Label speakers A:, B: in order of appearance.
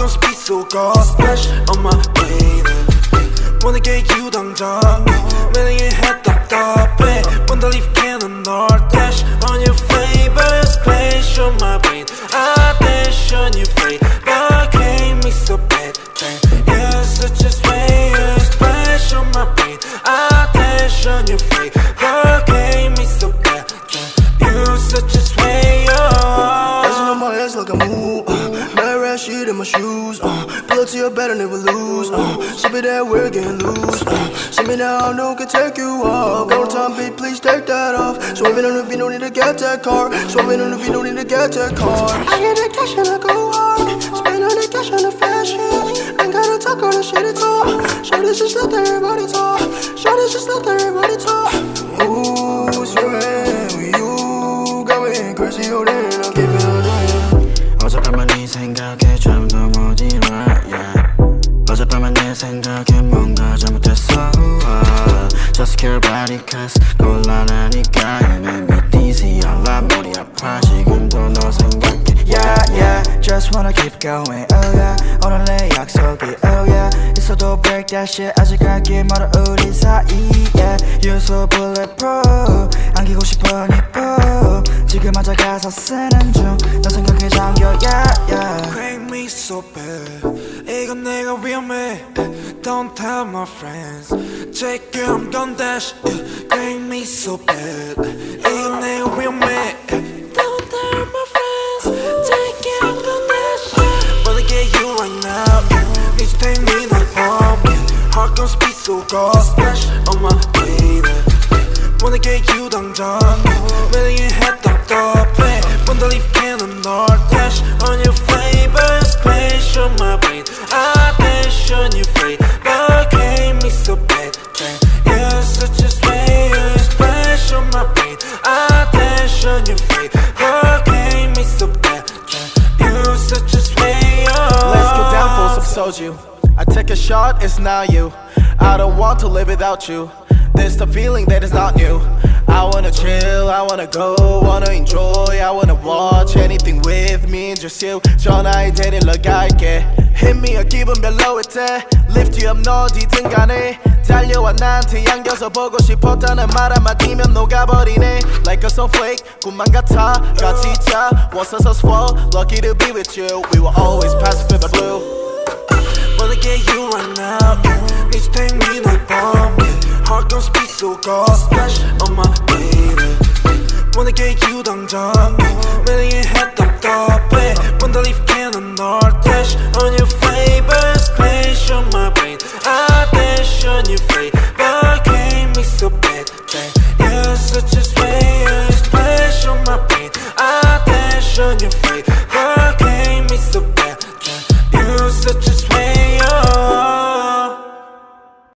A: gon' speed so go splash on my baby. Wanna get you 당장 매력의 head 답답해 Wanna leave cannon or dash on your flavor splash on my brain I dash on your flavor came me so bad you're such a swayer splash on my brain I dash on your flavor came me so bad you're such a swayer
B: Dancing on my ass like a move Bad rat shit in my shoes Pull up to your bed and never lose Ship it that we're getting loose See me now, I know can take you off Go time, babe, please take that off Swerving on the beat, no need to get that car Swerving on the beat, no need to get that car I get the cash and I go hard Spend all the cash on the fashion Ain't gotta talk all the shit at all Shorty's just let everybody talk Shorty's just let everybody talk Ooh, swimming with you Got me crazy, oh damn, I'll keep it on
C: 어젯밤만 네 생각에 잠도 못 일어 어젯밤만 내 생각에 뭔가 잘못했어 Just care about it cause 곤란하니까 You make me dizzy 알라 머리 아파 지금도 너 생각해 Yeah yeah Just wanna keep going Oh yeah 오늘 내 약속이 Oh yeah 있어도 break that shit 아직 갈 길 멀어 우리 사이 Yeah You're so bulletproof 안기고 싶어 니뽀 지금 앉아 가사 쓰는 중 너 생각에 잠겨 yeah yeah
A: Crank me so bad 이건 내가 위험해 Don't tell my friends Take you I'm gon' dash Crank me so bad 이건 내가 위험해 Don't tell my friends Take you I'm gon' dash Wanna get you right now Need to take me not home Heart gon' speed so go splash on my baby Wanna get you 당장 매력의 head 답답해 Wanna leave cannon or dash on your flavor splash on my brain I dash on your flavor came me so bad you're such a slayer splash on my brain I dash on your flavor came me so bad you're such a slayer
B: Let's get down for some soju I take a shot, it's not you I don't want to live without you There's the feeling that is not new I wanna chill, I wanna go, wanna enjoy I wanna watch anything with me and just you 전화에 데리러 갈게 Hit me a 기분 별로일 때 Lift you up 너 어디든 간에 달려와 나한테 안겨서 보고 싶었다는 말 한마디면 녹아버리네 Like a snowflake 꿈만 같아 같이 자 Once us swell Lucky to be with you We will always pass through the blue
A: Wanna get you right now Need to take me like bomb Heart gon' speed so go splash on my baby Wanna get you 당장 매력의 head 답답해 Wanna leave cannon or dash on your